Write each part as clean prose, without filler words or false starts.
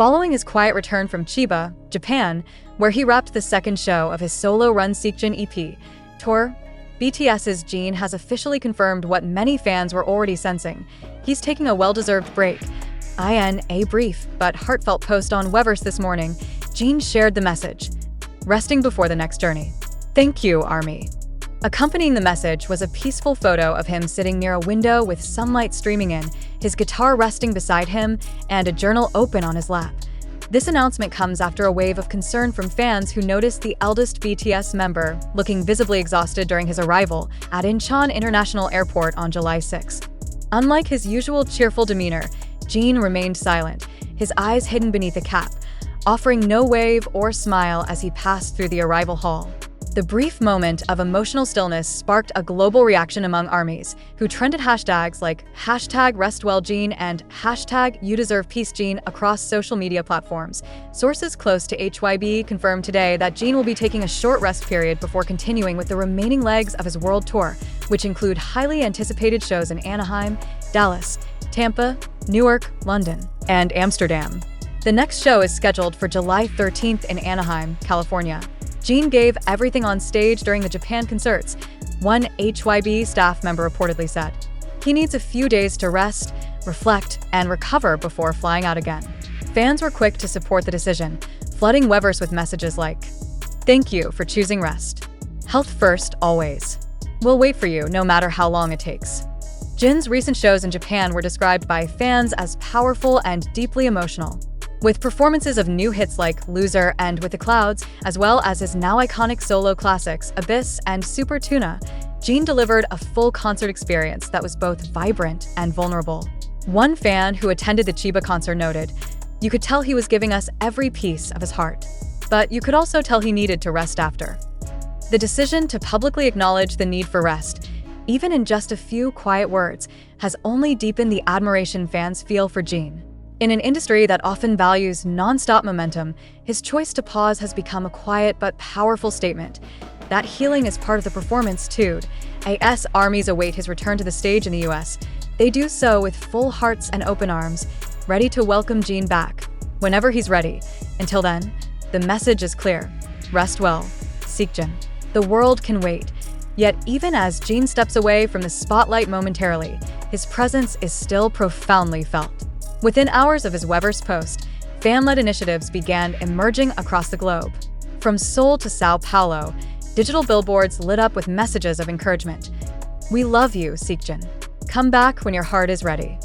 Following his quiet return from Chiba, Japan, where he wrapped the second show of his solo-run Seokjin EP tour, BTS's Jin has officially confirmed what many fans were already sensing. He's taking a well-deserved break. In a brief but heartfelt post on Weverse this morning, Jin shared the message, resting before the next journey. Thank you, Army. Accompanying the message was a peaceful photo of him sitting near a window with sunlight streaming in, his guitar resting beside him, and a journal open on his lap. This announcement comes after a wave of concern from fans who noticed the eldest BTS member looking visibly exhausted during his arrival at Incheon International Airport on July 6. Unlike his usual cheerful demeanor, Jin remained silent, his eyes hidden beneath a cap, offering no wave or smile as he passed through the arrival hall. The brief moment of emotional stillness sparked a global reaction among ARMYs, who trended hashtags like #RestWellJin and #YouDeservePeaceJin across social media platforms. Sources close to HYB confirmed today that Jin will be taking a short rest period before continuing with the remaining legs of his world tour, which include highly anticipated shows in Anaheim, Dallas, Tampa, Newark, London, and Amsterdam. The next show is scheduled for July 13th in Anaheim, California. Jin gave everything on stage during the Japan concerts, one HYB staff member reportedly said. He needs a few days to rest, reflect, and recover before flying out again. Fans were quick to support the decision, flooding Weverse with messages like, "Thank you for choosing rest. Health first, always. We'll wait for you no matter how long it takes." Jin's recent shows in Japan were described by fans as powerful and deeply emotional. With performances of new hits like Loser and With the Clouds, as well as his now iconic solo classics Abyss and Super Tuna, Jin delivered a full concert experience that was both vibrant and vulnerable. One fan who attended the Chiba concert noted, "You could tell he was giving us every piece of his heart, but you could also tell he needed to rest after." The decision to publicly acknowledge the need for rest, even in just a few quiet words, has only deepened the admiration fans feel for Jin. In an industry that often values non-stop momentum, his choice to pause has become a quiet but powerful statement. That healing is part of the performance, too. AS ARMYs await his return to the stage in the US. They do so with full hearts and open arms, ready to welcome Jin back, whenever he's ready. Until then, the message is clear. Rest well, Seokjin. The world can wait. Yet even as Jin steps away from the spotlight momentarily, his presence is still profoundly felt. Within hours of his Weverse post, fan-led initiatives began emerging across the globe. From Seoul to Sao Paulo, digital billboards lit up with messages of encouragement. "We love you, Seokjin. Come back when your heart is ready."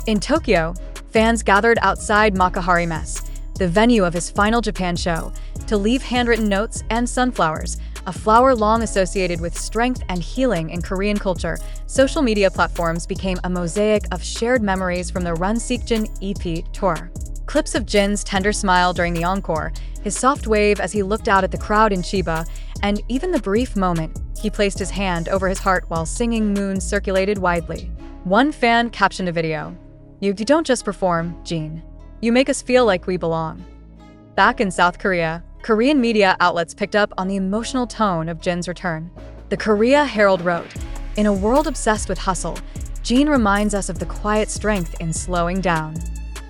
In Tokyo, fans gathered outside Makuhari Mess, the venue of his final Japan show, to leave handwritten notes and sunflowers, a flower long associated with strength and healing in Korean culture. Social media platforms became a mosaic of shared memories from the Run Seokjin EP tour. Clips of Jin's tender smile during the encore, his soft wave as he looked out at the crowd in Chiba, and even the brief moment he placed his hand over his heart while singing Moon circulated widely. One fan captioned a video, You don't just perform, Jin. You make us feel like we belong." Back in South Korea, Korean media outlets picked up on the emotional tone of Jin's return. The Korea Herald wrote, "In a world obsessed with hustle, Jin reminds us of the quiet strength in slowing down."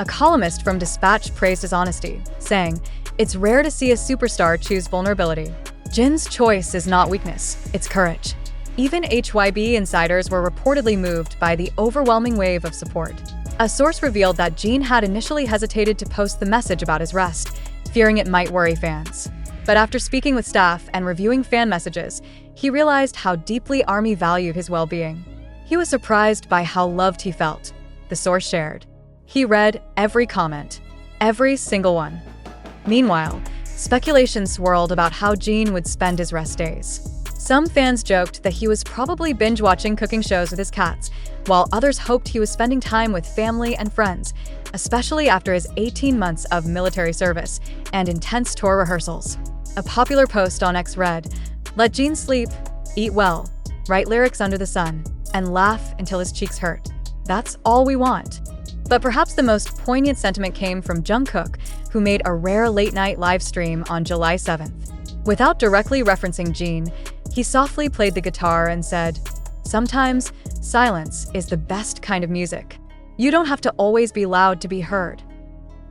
A columnist from Dispatch praised his honesty, saying, "It's rare to see a superstar choose vulnerability. Jin's choice is not weakness, it's courage." Even HYB insiders were reportedly moved by the overwhelming wave of support. A source revealed that Jin had initially hesitated to post the message about his rest, fearing it might worry fans. But after speaking with staff and reviewing fan messages, he realized how deeply ARMY valued his well-being. He was surprised by how loved he felt, the source shared. He read every comment, every single one. Meanwhile, speculation swirled about how Jin would spend his rest days. Some fans joked that he was probably binge-watching cooking shows with his cats, while others hoped he was spending time with family and friends, especially after his 18 months of military service and intense tour rehearsals. A popular post on X read, "Let Jin sleep, eat well, write lyrics under the sun, and laugh until his cheeks hurt. That's all we want." But perhaps the most poignant sentiment came from Jungkook, who made a rare late-night live stream on July 7th. Without directly referencing Jin, he softly played the guitar and said, "Sometimes, silence is the best kind of music. You don't have to always be loud to be heard."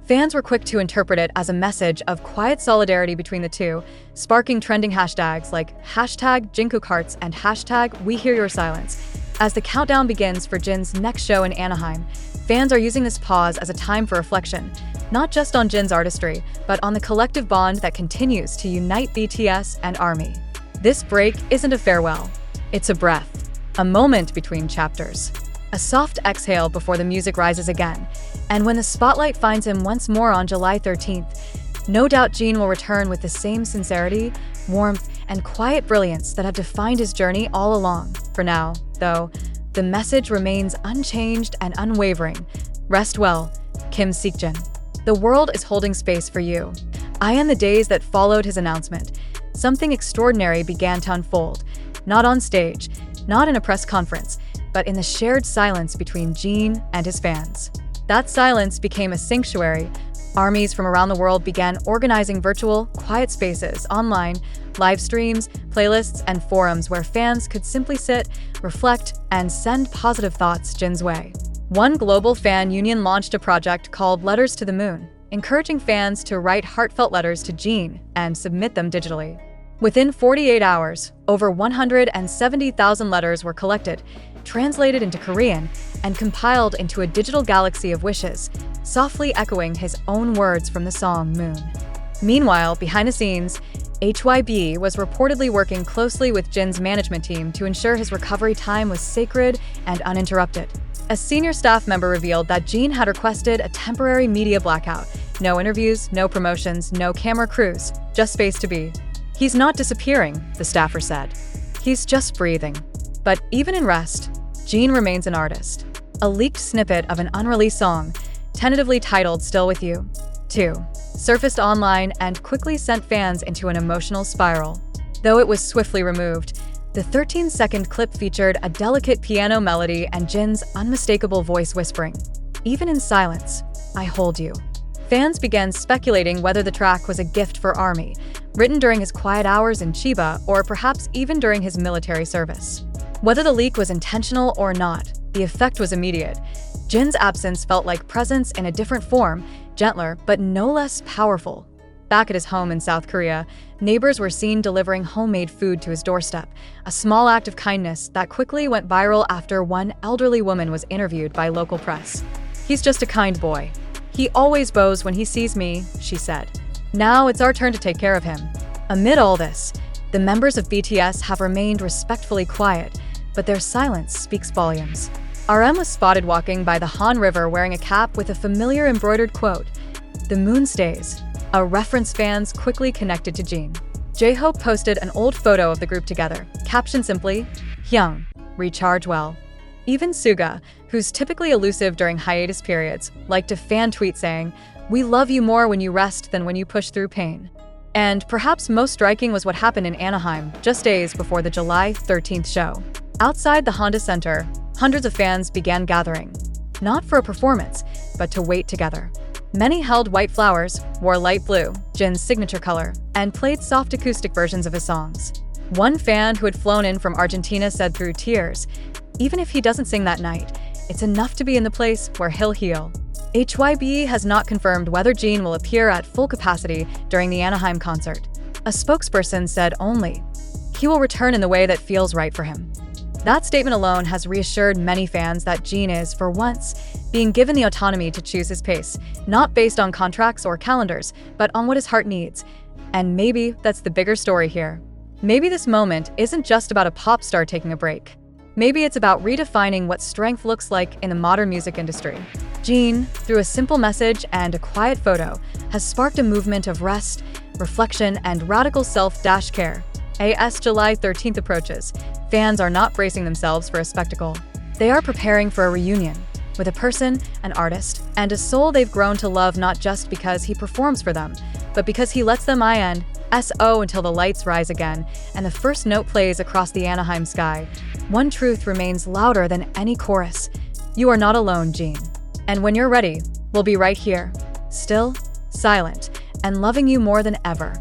Fans were quick to interpret it as a message of quiet solidarity between the two, sparking trending hashtags like #JinkkookHearts and #WeHearYourSilence. As the countdown begins for Jin's next show in Anaheim, fans are using this pause as a time for reflection, not just on Jin's artistry, but on the collective bond that continues to unite BTS and ARMY. This break isn't a farewell, it's a breath, a moment between chapters. A soft exhale before the music rises again, and when the spotlight finds him once more on July 13th, no doubt Jin will return with the same sincerity, warmth, and quiet brilliance that have defined his journey all along. For now, though, the message remains unchanged and unwavering. Rest well, Kim Seokjin. The world is holding space for you. In the days that followed his announcement, something extraordinary began to unfold, not on stage, not in a press conference, but in the shared silence between Jin and his fans. That silence became a sanctuary. Armies from around the world began organizing virtual, quiet spaces online, live streams, playlists, and forums where fans could simply sit, reflect, and send positive thoughts Jin's way. One global fan union launched a project called Letters to the Moon, encouraging fans to write heartfelt letters to Jin and submit them digitally. Within 48 hours, over 170,000 letters were collected, translated into Korean, and compiled into a digital galaxy of wishes, softly echoing his own words from the song Moon. Meanwhile, behind the scenes, HYB was reportedly working closely with Jin's management team to ensure his recovery time was sacred and uninterrupted. A senior staff member revealed that Jin had requested a temporary media blackout. No interviews, no promotions, no camera crews, just space to be. He's not disappearing, the staffer said. He's just breathing. But even in rest, Jin remains an artist. A leaked snippet of an unreleased song, tentatively titled Still With You, 2, surfaced online and quickly sent fans into an emotional spiral. Though it was swiftly removed, the 13-second clip featured a delicate piano melody and Jin's unmistakable voice whispering, "Even in silence, I hold you." Fans began speculating whether the track was a gift for ARMY, written during his quiet hours in Chiba or perhaps even during his military service. Whether the leak was intentional or not, the effect was immediate. Jin's absence felt like presence in a different form, gentler but no less powerful. Back at his home in South Korea, neighbors were seen delivering homemade food to his doorstep, a small act of kindness that quickly went viral after one elderly woman was interviewed by local press. "He's just a kind boy. He always bows when he sees me," she said. "Now it's our turn to take care of him." Amid all this, the members of BTS have remained respectfully quiet, but their silence speaks volumes. RM was spotted walking by the Han River wearing a cap with a familiar embroidered quote, "The moon stays," a reference fans quickly connected to Jin. J-Hope posted an old photo of the group together, captioned simply, "Hyung, recharge well." Even Suga, who's typically elusive during hiatus periods, liked a fan tweet saying, "We love you more when you rest than when you push through pain." And perhaps most striking was what happened in Anaheim just days before the July 13th show. Outside the Honda Center, hundreds of fans began gathering, not for a performance, but to wait together. Many held white flowers, wore light blue, Jin's signature color, and played soft acoustic versions of his songs. One fan who had flown in from Argentina said through tears, "Even if he doesn't sing that night, it's enough to be in the place where he'll heal." HYB has not confirmed whether Jin will appear at full capacity during the Anaheim concert. A spokesperson said only, "He will return in the way that feels right for him." That statement alone has reassured many fans that Jin is, for once, being given the autonomy to choose his pace, not based on contracts or calendars, but on what his heart needs. And maybe that's the bigger story here. Maybe this moment isn't just about a pop star taking a break. Maybe it's about redefining what strength looks like in the modern music industry. Jin, through a simple message and a quiet photo, has sparked a movement of rest, reflection, and radical self-care. As July 13th approaches, fans are not bracing themselves for a spectacle. They are preparing for a reunion with a person, an artist, and a soul they've grown to love not just because he performs for them, but because he lets them INSO until the lights rise again and the first note plays across the Anaheim sky. One truth remains louder than any chorus. You are not alone, Jin. And when you're ready, we'll be right here, still, silent, and loving you more than ever.